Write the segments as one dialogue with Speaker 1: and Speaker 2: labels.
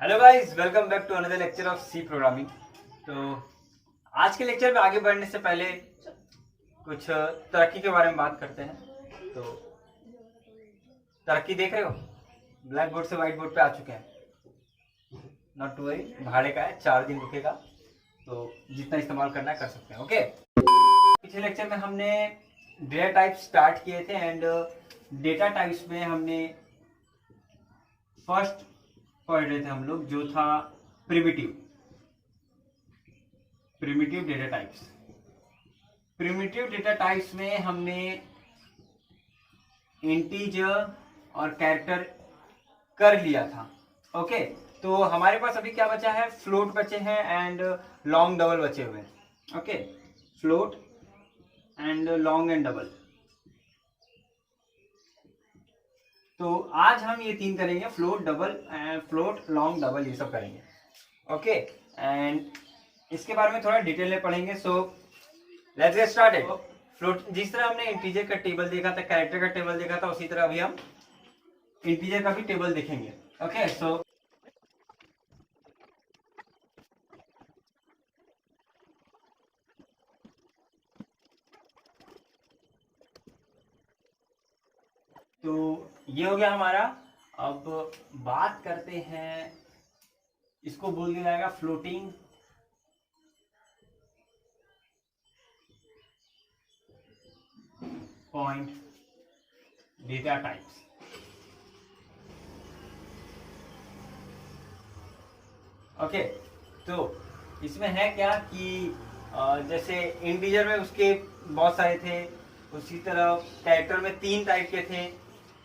Speaker 1: Hello guys, welcome back to another lecture of C programming. तो आज के lecture में आगे बढ़ने से पहले कुछ तरक्की के बारे में बात करते हैं। तो तरक्की देख रहे हो, ब्लैक बोर्ड से व्हाइट बोर्ड पे आ चुके हैं। नॉट टू वरी, भाड़े का है, 4 दिन रुकेगा, तो जितना इस्तेमाल करना है कर सकते हैं। ओके, पिछले लेक्चर में हमने डेटा टाइप स्टार्ट किए थे एंड डेटा टाइप्स में हमने फर्स्ट पढ़ रहे थे हम लोग, जो था primitive data types. Primitive data types में हमने इंटीजर और कैरेक्टर कर लिया था। ओके, तो हमारे पास अभी क्या बचा है, फ्लोट बचे हैं एंड लॉन्ग डबल बचे हुए हैं। Okay, float and long and double. तो आज हम ये 3 करेंगे, float double and float long double, ये सब करेंगे। ओके, एंड इसके बारे में थोड़ा डिटेल में पढ़ेंगे। So let's get started. Float, जिस तरह हमने इंटीजर का टेबल देखा था, कैरेक्टर का टेबल देखा था, उसी तरह अभी हम इंटीजर का भी टेबल देखेंगे। ओके, सो तो ये हो गया हमारा। अब बात करते हैं, इसको बोल दिया जाएगा floating point data types. Okay, तो इसमें है क्या कि जैसे इंटीजर में उसके बहुत सारे थे, उसी तरह कैरेक्टर में 3 टाइप के थे,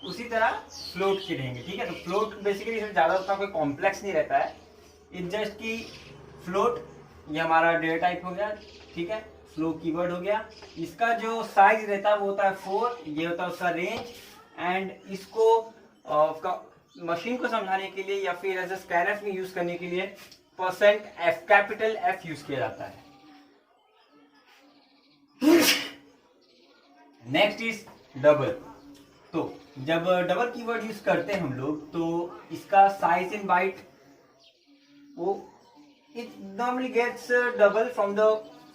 Speaker 1: उसी तरह फ्लोट के रहेंगे। ठीक है, तो फ्लोट बेसिकली इसमें ज़्यादा उतना कोई कॉम्प्लेक्स नहीं रहता है। इट जस्ट कि फ्लोट ये हमारा डेटा टाइप हो गया। ठीक है, फ्लो कीवर्ड हो गया। इसका जो साइज रहता है वो होता है 4, ये होता है उसका रेंज। एंड इसको मशीन को समझाने के लिए या फिर एज ए स्कैनफ में यूज करने के लिए %f, कैपिटल F यूज किया जाता है। Next is double. तो जब डबल कीवर्ड यूज करते हैं हम लोग, तो इसका साइज इन बाइट, वो it normally gets double from the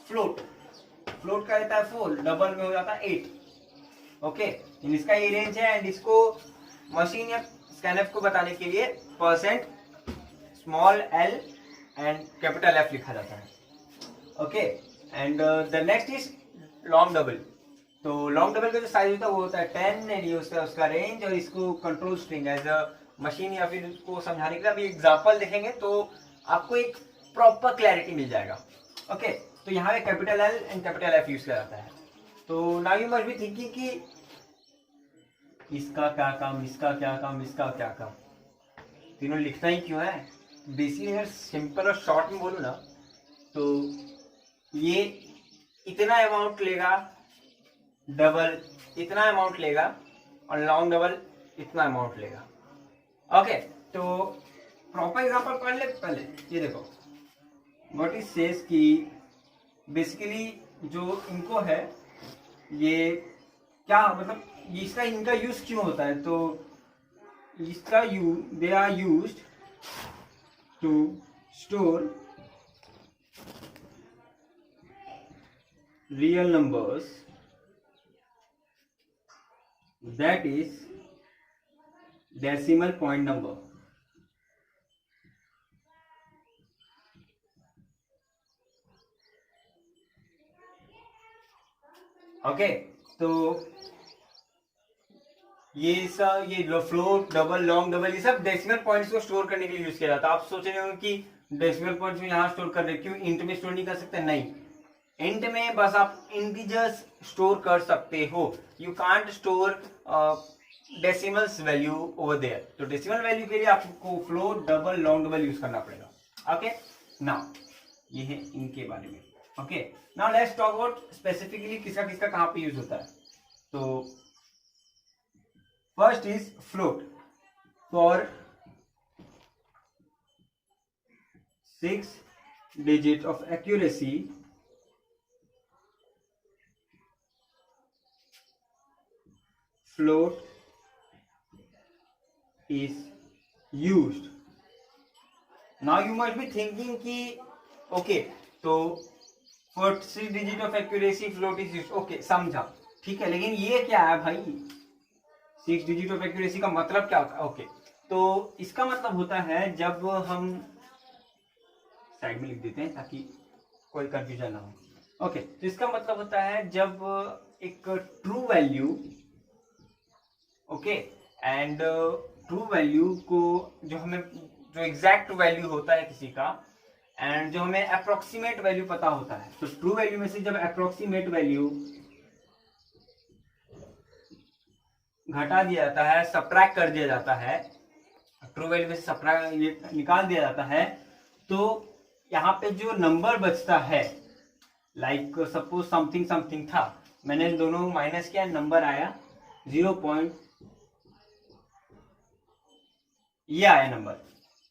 Speaker 1: float. Float का रहता है 4, डबल में हो जाता है 8। ओके, इसका ये रेंज है एंड इसको मशीन या स्कैनफ को बताने के लिए %l एंड कैपिटल F लिखा जाता है। Okay, and the next is long double. तो लॉन्ग डबल का जो साइज होता है वो होता है 10 एंड ये उसका रेंज, और इसको control string as a machine या फिर उसको समझाने के लिए अभी एग्जांपल देखेंगे तो आपको एक प्रॉपर क्लैरिटी मिल जाएगा। ओके, तो यहाँ पे capital L and capital F use किया जाता है। तो now you must be thinking कि इसका क्या काम, इसका क्या काम, इसका क्या काम, तीनों लिखना ही क्यों है। बेसिकली अगर सिंपल और शॉर्ट में बोलूँ ना, तो ये इतना अमाउंट लेगा, डबल इतना अमाउंट लेगा, और लॉन्ग डबल इतना अमाउंट लेगा। ओके, तो प्रॉपर एग्जांपल पढ़ ले पहले। ये देखो व्हाट इज सेज कि बेसिकली जो इनको है, ये क्या मतलब, इसका इनका यूज क्यों होता है, तो इसका they are used to store real numbers, that is decimal point number. Okay, तो ये सब, ये फ्लोट डबल लॉन्ग डबल, ये सब डेसिमल पॉइंट्स को स्टोर करने के लिए यूज किया जाता है। आप सोच रहे होंगे कि डेसिमल पॉइंट्स में यहाँ स्टोर कर रहे, क्यों इंट में स्टोर नहीं कर सकते? नहीं, इंट में बस आप इंटीजर्स स्टोर कर सकते हो, you can't store decimals value over there. तो डेसिमल वैल्यू के लिए आपको float double long double use करना पड़ेगा। ओके, नाउ ये है इनके बारे में। Okay, now let's talk about specifically किसका किसका कहाँ पे यूज होता है। तो first is float for 6 digit of accuracy, float is used now you must be thinking कि ओके, तो 6 digit of accuracy float is used, okay समझा, ठीक है, लेकिन ये क्या है भाई, 6 डिजिट ऑफ एक्यूरेसी का मतलब क्या होता है? ओके, तो इसका मतलब होता है जब हम साइड में लिख देते हैं ताकि कोई कंफ्यूजन ना हो। ओके, तो इसका मतलब होता है जब एक true value, okay, and true value को जो हमें, जो एग्जैक्ट वैल्यू होता है किसी का, एंड जो हमें अप्रोक्सीमेट वैल्यू पता होता है, तो ट्रू वैल्यू में से जब अप्रोक्सीमेट वैल्यू घटा दिया जाता है, सब्ट्रैक्ट कर दिया जाता है, ट्रू वैल्यू में से सब्ट्रैक्ट निकाल दिया जाता है, तो यहाँ पे जो नंबर बचता है, लाइक सपोज समथिंग समथिंग था, मैंने दोनों माइनस किया, नंबर आया 0. ये आया नंबर,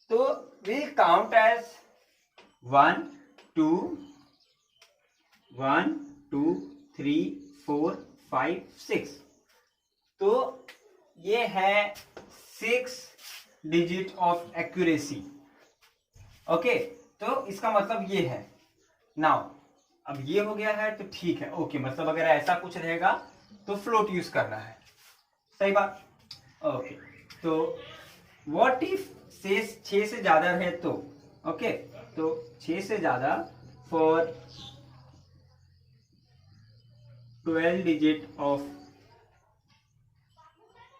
Speaker 1: तो विल काउंट एज 1 2 1 2 3 4 5 6, तो ये है 6 डिजिट ऑफ एक्यूरेसी। ओके, तो इसका मतलब ये है। नाउ अब ये हो गया है तो ठीक है, ओके, मतलब अगर ऐसा कुछ रहेगा तो फ्लोट यूज करना है, सही बात। ओके, तो व्हाट इफ 6 से ज्यादा रहे तो, ओके, तो 6 से ज्यादा फॉर 12 डिजिट ऑफ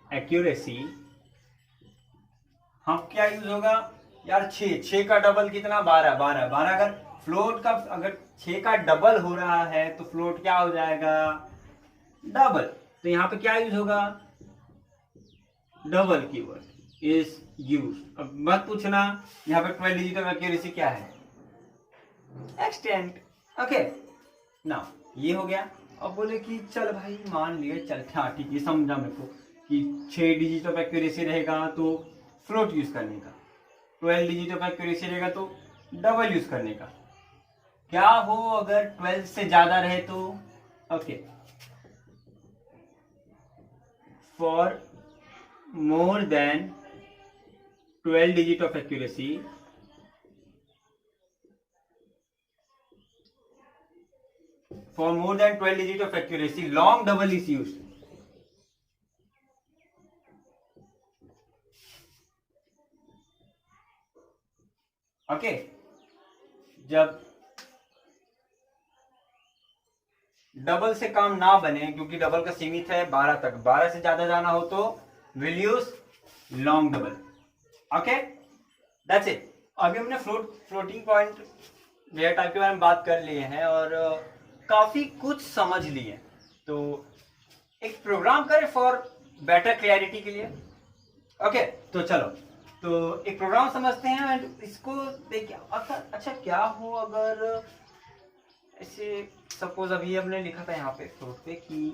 Speaker 1: एक्यूरेसी, हम क्या यूज होगा यार, 6 का डबल कितना, 12 अगर फ्लोट का, अगर 6 का डबल हो रहा है तो फ्लोट क्या हो जाएगा, डबल, तो यहाँ पे क्या यूज होगा, डबल कीवर्ड इज यूज। अब मत पूछना यहाँ पे 12 डिजिट ऑफ एक्यूरेसी क्या है, एक्सटेंट। ओके, ना ये हो गया। अब बोले कि चल भाई मान लिए, चल हाँ ठीक है, समझा मेरे को कि 6 डिजिट ऑफ एक्यूरेसी रहेगा तो फ्लोट यूज करने का, 12 डिजिट ऑफ एक्यूरेसी रहेगा तो डबल यूज करने का। क्या हो अगर 12 से ज्यादा रहे तो, okay, for more than 12 digit of accuracy, for more than 12 digit of accuracy, long double is used. Okay, जब डबल से काम ना बने, क्योंकि डबल का सीमित है 12 तक, 12 से ज्यादा जाना हो तो will use long double. Okay, that's it. अभी हमने फ्लोटिंग पॉइंट डेटा टाइप के बारे में बात कर लिए हैं और काफी कुछ समझ लिए, तो एक प्रोग्राम करें फॉर बेटर क्लैरिटी के लिए। ओके, तो चलो, तो एक प्रोग्राम समझते हैं एंड इसको देखिए। अच्छा क्या हो अगर ऐसे, सपोज अभी हमने लिखा था यहाँ पे फ्लोट पे कि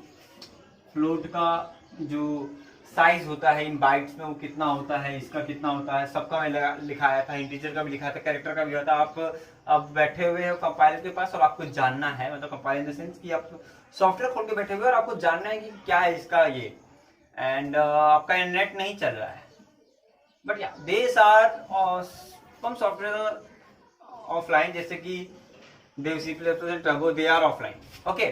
Speaker 1: फ्लोट का जो साइज होता है इन बाइट्स में वो कितना होता है, इसका कितना होता है, सबका मैं लिखाया था, इंटीजर का भी लिखा था, कैरेक्टर का भी होता है। आप अब बैठे हुए हो कंपाइलर के पास और आपको जानना है, मतलब कंपाइलर इन द सेंस कि आप सॉफ्टवेयर खोल के बैठे हुए और आपको जानना है कि क्या है इसका ये, एंड आपका नेट नहीं चल रहा है, बट या देस आर सम सॉफ्टवेयर ऑफलाइन, जैसे कि Dev C Turbo, they are offline. Okay,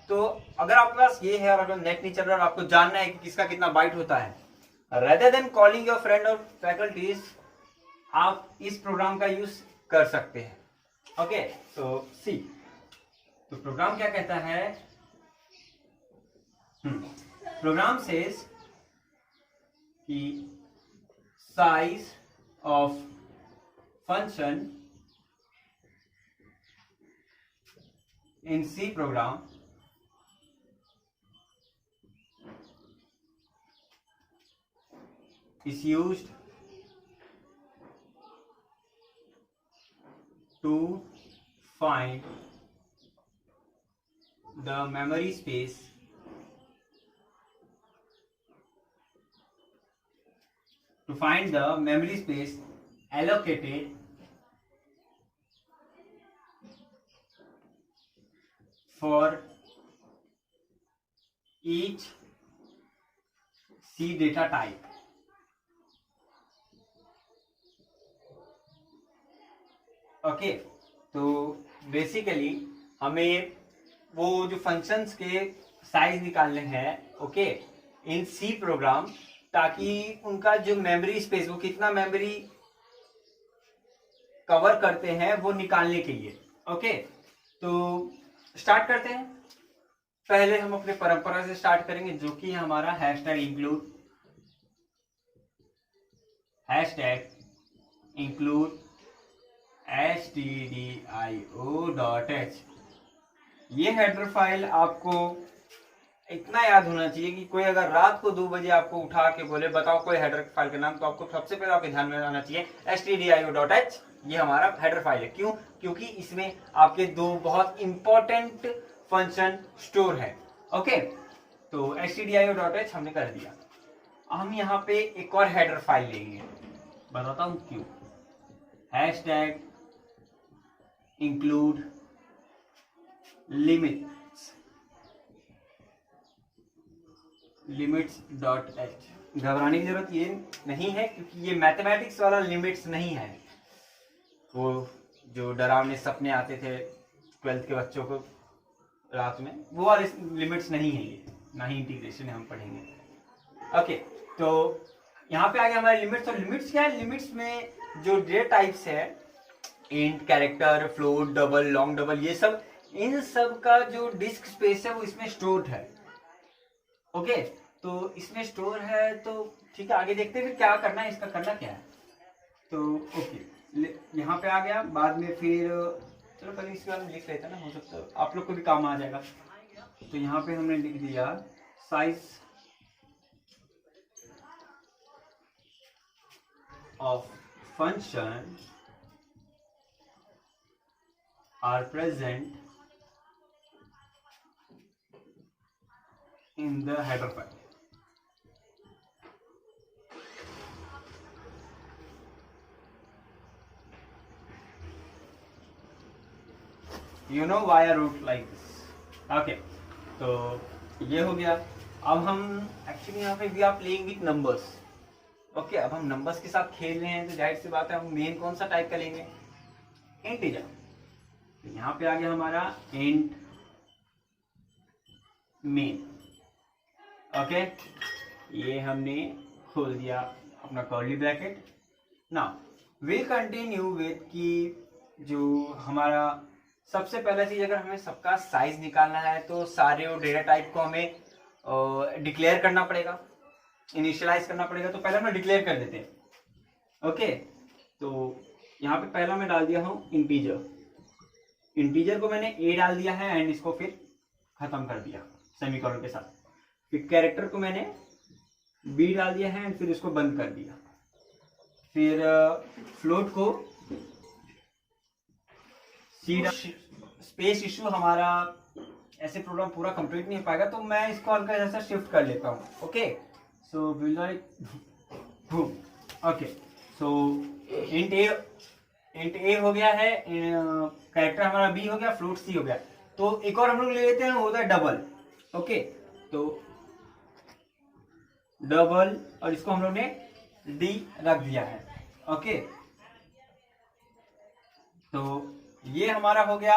Speaker 1: तो अगर आपके पास ये है और आपका नेट नहीं चल रहा और आपको जानना है कि किसका कितना बाइट होता है, rather than calling your friend और फैकल्टीज, आप इस प्रोग्राम का यूज कर सकते हैं। ओके, तो सी, तो प्रोग्राम क्या कहता है, प्रोग्राम सेज कि size of function in C program is used to find the memory space allocated for each C data type। Okay, तो बेसिकली हमें वो जो फंक्शंस के साइज निकालने हैं, ओके, इन सी प्रोग्राम, ताकि उनका जो मेमोरी स्पेस, वो कितना मेमोरी कवर करते हैं वो निकालने के लिए। ओके, तो स्टार्ट करते हैं। पहले हम अपने परंपरा से स्टार्ट करेंगे, जो कि हमारा हैशटैग इंक्लूड stdio.h। ये हेडर फाइल आपको इतना याद होना चाहिए कि कोई अगर रात को 2 बजे आपको उठा के बोले बताओ कोई हेडर फाइल का नाम, तो आपको सबसे पहले आपके ध्यान में आना चाहिए stdio.h। ये हमारा हेडर फाइल है। क्यों? क्योंकि इसमें आपके 2 बहुत इंपॉर्टेंट फंक्शन स्टोर है। ओके, तो stdio.h हमने कर दिया। हम यहाँ पे एक और हेडर फाइल लेंगे, बताता हूं क्यों। Hashtag include limits h. घबराने की जरूरत ये नहीं है, क्योंकि ये मैथमेटिक्स वाला लिमिट्स नहीं है, वो जो डरावने सपने आते थे 12th के बच्चों को रात में, वो वाले लिमिट्स नहीं है ये, ना ही इंटीग्रेशन हम पढ़ेंगे। ओके, तो यहाँ पे आ गया हमारे लिमिट्स। और लिमिट्स क्या है? लिमिट्स में जो डेटा टाइप्स है, int, character, float, double, long double, ये सब, इन सब का जो डिस्क स्पेस है वो इसमें स्टोर्ड है। ओके, तो इसमें स्टोर है, तो ठीक है, आगे देखते हैं फिर क्या करना है, इसका करना क्या है। तो ओके, यहाँ पे आ गया। बाद में फिर चलो पहले इसके बारे में लिख लेते हैं ना, हो सकता है आप लोग को भी काम आ जाएगा। तो यहाँ पे हमने लिख दिया size of function are present in the header file। You know why I wrote like this। Okay, तो ये हो गया। अब हम एक्चुअली यहाँ पे we are playing with numbers. Okay, अब हम नंबर्स के साथ खेल रहे हैं, तो जाहिर सी बात है हम मेन कौन सा टाइप का लेंगे? इंटीजर। तो यहाँ पे आ गया हमारा इंट मेन। ओके, ये हमने खोल दिया अपना curly bracket. Now will continue with कि जो हमारा सबसे पहला चीज, अगर हमें सबका साइज निकालना है तो सारे डेटा टाइप को हमें डिक्लेयर करना पड़ेगा, इनिशियलाइज करना पड़ेगा। तो पहले हम डिक्लेयर कर देते हैं। ओके, तो यहाँ पे पहला मैं डाल दिया हूँ इंटीजर। इंटीजर को मैंने ए डाल दिया है एंड इसको फिर खत्म कर दिया सेमीकोलन के साथ। फिर कैरेक्टर को मैंने बी डाल दिया है एंड फिर इसको बंद कर दिया। फिर फ्लोट को सी। स्पेस इशू हमारा ऐसे प्रोग्राम पूरा कंप्लीट नहीं हो पाएगा, तो मैं इसको हल्का ऐसा शिफ्ट कर लेता हूँ। ओके, सो ओके, सो इंट ए हो गया है, कैरेक्टर हमारा बी हो गया, फ्लोट सी हो गया। तो एक और हम लोग ले लेते हैं, होता है डबल। ओके, तो डबल, और इसको हम लोग ने डी रख दिया है। ओके, तो ये हमारा हो गया।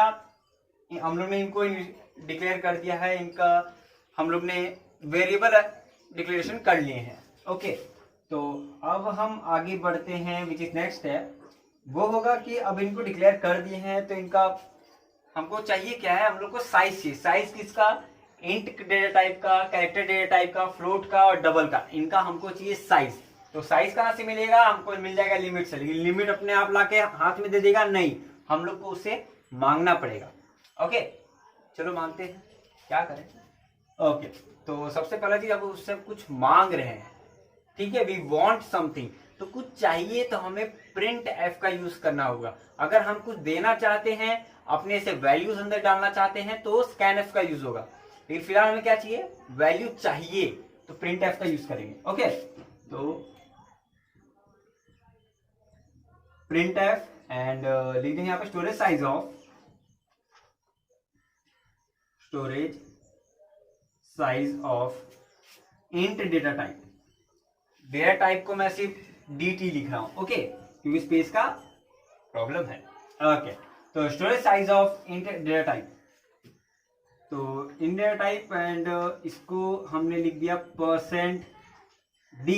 Speaker 1: हम लोग ने इनको डिक्लेयर कर दिया है, इनका हम लोग ने वेरिएबल डिक्लेरेशन कर लिए हैं। ओके, तो अब हम आगे बढ़ते हैं, विच इज नेक्स्ट स्टेप। वो होगा कि अब इनको डिक्लेयर कर दिए हैं, तो इनका हमको चाहिए क्या है? हम लोग को साइज चाहिए। साइज किसका? इंट डेटा टाइप का, कैरेक्टर डेटा टाइप का, फ्लोट का और डबल का, इनका हमको चाहिए साइज। तो साइज कहाँ से मिलेगा? हमको मिल जाएगा लिमिट से। लेकिन लिमिट अपने आप लाके हाथ में दे देगा नहीं, हम लोग को उसे मांगना पड़ेगा। ओके, चलो मांगते हैं, क्या करें। ओके, तो सबसे पहला चीज अब उससे कुछ मांग रहे हैं, ठीक है, वी वांट समथिंग, तो कुछ चाहिए तो हमें प्रिंट एफ का यूज करना होगा। अगर हम कुछ देना चाहते हैं, अपने से वैल्यूज अंदर डालना चाहते हैं, तो स्कैन एफ का यूज होगा। लेकिन फिलहाल हमें क्या चाहिए? वैल्यू चाहिए, तो प्रिंट एफ का यूज करेंगे। ओके, तो प्रिंट एफ एंड लिख देंगे यहाँ पे storage size of, storage size of int data type. Data type को मैं सिर्फ dt लिख रहा हूं, ओके, क्योंकि स्पेस का प्रॉब्लम है। ओके, तो storage size of int data type, तो इन डेटा टाइप एंड इसको हमने लिख दिया %d।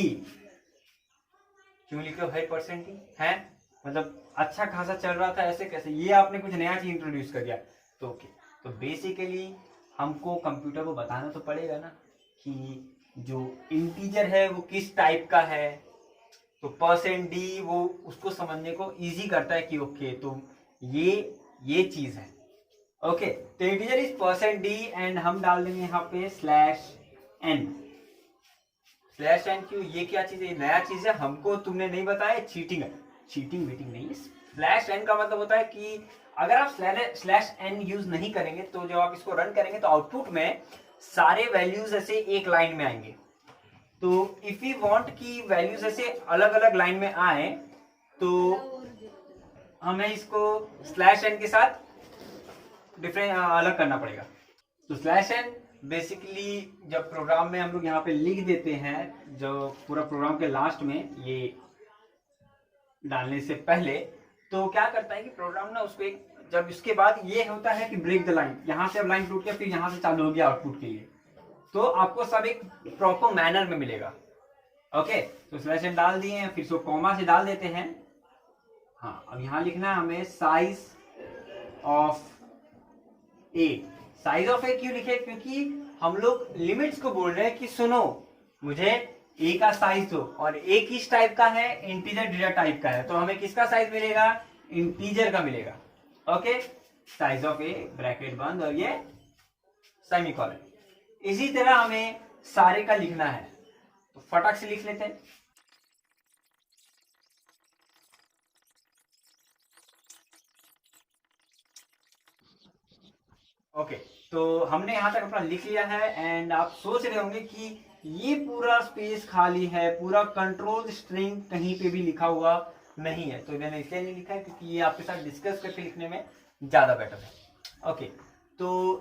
Speaker 1: क्यों लिख रहे हो भाई %d है, मतलब अच्छा खासा चल रहा था, ऐसे कैसे, ये आपने कुछ नया चीज इंट्रोड्यूस कर दिया। तो ओके, तो बेसिकली हमको कंप्यूटर को बताना तो पड़ेगा ना कि जो इंटीजर है वो किस टाइप का है, तो %d वो उसको समझने को इजी करता है कि ओके तो ये चीज है। ओके, तो इंटीजर इज %d एंड हम डाल देंगे यहाँ पे /n। /n क्यों, ये क्या चीज है, नया चीज है, हमको तुमने नहीं बताया, चीटिंग है, चीटिंग वीटिंग नहीं है। /n का मतलब होता है कि अगर आप /n यूज नहीं करेंगे तो जब आप इसको रन करेंगे तो आउटपुट में सारे वैल्यूज ऐसे एक लाइन में आएंगे। तो इफ यू वांट कि वैल्यूज ऐसे अलग अलग लाइन में आए तो हमें इसको /n के साथ डिफरेंट अलग करना पड़ेगा। तो /n बेसिकली जब प्रोग्राम में हम लोग यहाँ पे लिख देते हैं, जो पूरा प्रोग्राम के लास्ट में ये डालने से पहले, तो क्या करता है कि प्रोग्राम ना उसको एक, जब इसके बाद ये होता है कि ब्रेक द लाइन, यहाँ से अब लाइन टूट गया, फिर यहाँ से चालू हो गया आउटपुट के लिए, तो आपको सब एक प्रॉपर मैनर में मिलेगा। ओके, तो /n डाल दिए हैं, फिर इसको कॉमा से डाल देते हैं। हाँ, अब यहाँ लिखना है हमें size of A. Size of a क्यों लिखे, क्योंकि हम लोग लिमिट्स को बोल रहे हैं कि सुनो मुझे ए का साइज दो, और ए किस टाइप का है, इंटीजर डेटा टाइप का है, तो हमें किसका साइज मिलेगा, इंटीजर का मिलेगा। Okay, size of A bracket बंद और ये सेमीकोलन। इसी तरह हमें सारे का लिखना है, तो फटाक से लिख लेते हैं। ओके, तो हमने यहां तक अपना लिख लिया है एंड आप सोच रहे होंगे कि ये पूरा स्पेस खाली है, पूरा कंट्रोल स्ट्रिंग कहीं पे भी लिखा हुआ नहीं है, तो मैंने इसलिए नहीं लिखा है क्योंकि ये आपके साथ डिस्कस करके लिखने में ज्यादा बेटर है। ओके, तो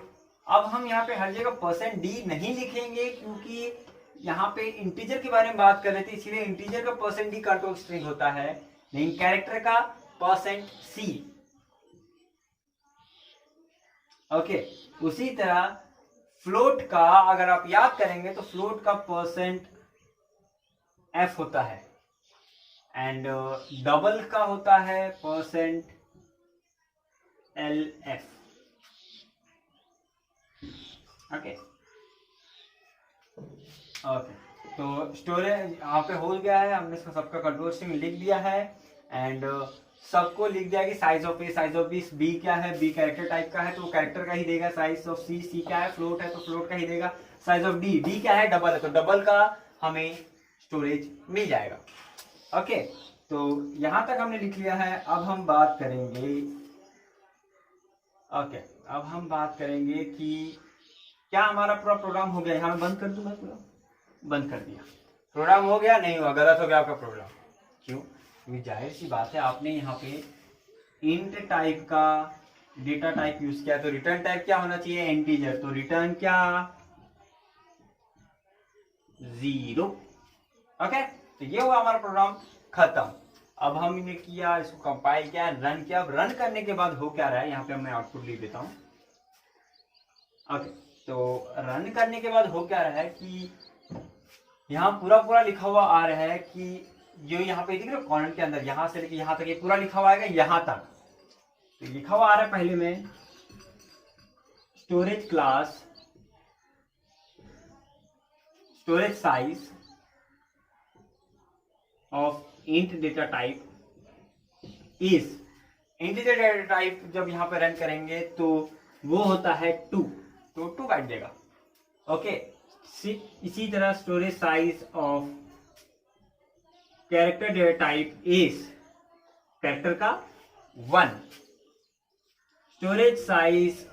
Speaker 1: अब हम यहाँ पे हर जगह %d नहीं लिखेंगे क्योंकि यहाँ पे इंटीजर के बारे में बात कर रहे थे, इसलिए इंटीजर का %d कंट्रोल स्ट्रिंग होता है, लेकिन कैरेक्टर का %c। ओके, उसी तरह फ्लोट का अगर आप याद करेंगे तो फ्लोट का %f होता है एंड डबल का होता है %lf। ओके, ओके, तो स्टोरेज यहाँ पे हो गया है, हमने इसका सबका कंट्रोल स्ट्रिंग लिख दिया है एंड सबको लिख दिया कि size of A, size of B क्या है, बी कैरेक्टर टाइप का है तो कैरेक्टर का ही देगा, साइज ऑफ सी क्या है, फ्लोट है तो फ्लोट का ही देगा, साइज ऑफ डी क्या है, डबल है तो डबल का हमें स्टोरेज मिल जाएगा। ओके, तो यहां तक हमने लिख लिया है। अब हम बात करेंगे, ओके, अब हम बात करेंगे कि क्या हमारा पूरा प्रोग्राम हो गया। यहाँ बंद कर दूं मैं, पूरा बंद कर दिया, प्रोग्राम हो गया, नहीं हुआ, गलत हो गया आपका प्रोग्राम। क्यों, क्योंकि जाहिर सी बात है आपने यहाँ पे इंट टाइप का डेटा टाइप यूज किया, तो रिटर्न टाइप क्या होना चाहिए, इंटीजर, तो रिटर्न क्या, 0। ओके, तो ये हुआ हमारा प्रोग्राम खत्म। अब हमने किया, इसको कंपाइल किया, रन किया। अब रन करने के बाद हो क्या रहा है, यहाँ पे मैं आउटपुट लिख देता हूँ। ओके, तो रन करने के बाद हो क्या रहा है कि यहाँ पूरा लिखा हुआ आ रहा है कि जो यहाँ पे दिख रहा है कॉलम के अंदर, यहाँ से लेके यहाँ तक ये पूरा लिखा हुआ आएगा, यहाँ तक तो लिखा हुआ आ रहा है पहले में storage class, storage size of int data type is, integer data type जब यहाँ पे रन करेंगे तो वो होता है 2, तो 2 बाइट देगा। ओके, इसी तरह storage size of character data type is, character का 1, storage size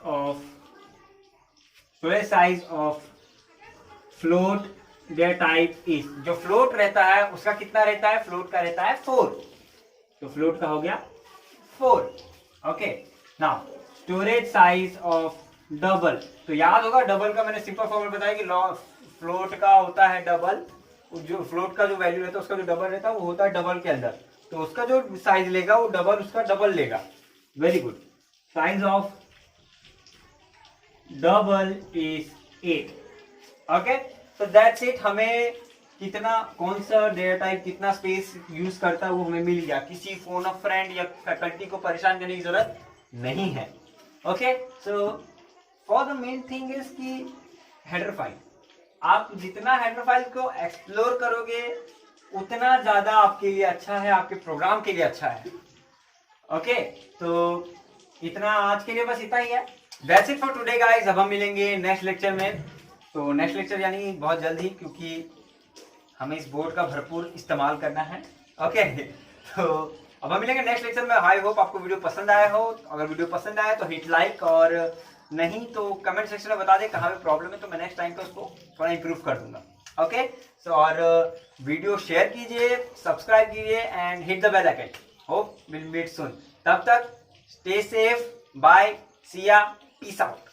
Speaker 1: of float data type is, जो फ्लोट रहता है उसका कितना रहता है, फ्लोट का रहता है 4, तो फ्लोट का हो गया 4। Okay, now storage size of double, तो याद होगा डबल का मैंने सिंपल फॉर्मूला बताया कि फ्लोट का होता है डबल, जो फ्लोट का जो वैल्यू रहता है उसका जो डबल रहता है वो होता है डबल के अंदर, तो उसका जो साइज लेगा वो डबल, उसका डबल लेगा। Very good. Size of double is 8. Okay, तो दैट्स इट. हमें कितना, कौन सा डेटा टाइप कितना स्पेस यूज करता है वो हमें मिल गया. किसी फोन ऑफ फ्रेंड या फैकल्टी को परेशान करने की जरूरत नहीं है. Okay, so for the main thing is कि हेडर फाइल, आप जितना हेडर फाइल को एक्सप्लोर करोगे उतना ज्यादा आपके लिए अच्छा है, आपके प्रोग्राम के लिए अच्छा है. ओके, तो इतना आज के लिए, बस इतना ही है. That's it for today guys. अब हम मिलेंगे नेक्स्ट लेक्चर में. तो नेक्स्ट लेक्चर यानी बहुत जल्द ही, क्योंकि हमें इस बोर्ड का भरपूर इस्तेमाल करना है. ओके, तो अब हम मिलेंगे नेक्स्ट लेक्चर में. आई होप आपको वीडियो पसंद आया हो. अगर वीडियो पसंद आया तो हिट लाइक, और नहीं तो कमेंट सेक्शन में बता दे कहाँ पे प्रॉब्लम है, तो मैं नेक्स्ट टाइम पे उसको थोड़ा इंप्रूव कर दूंगा. ओके, सो और वीडियो शेयर कीजिए, सब्सक्राइब कीजिए and hit the bell icon. Hope will meet soon. तब तक स्टे सेफ, बाय, सी या, पीस आउट.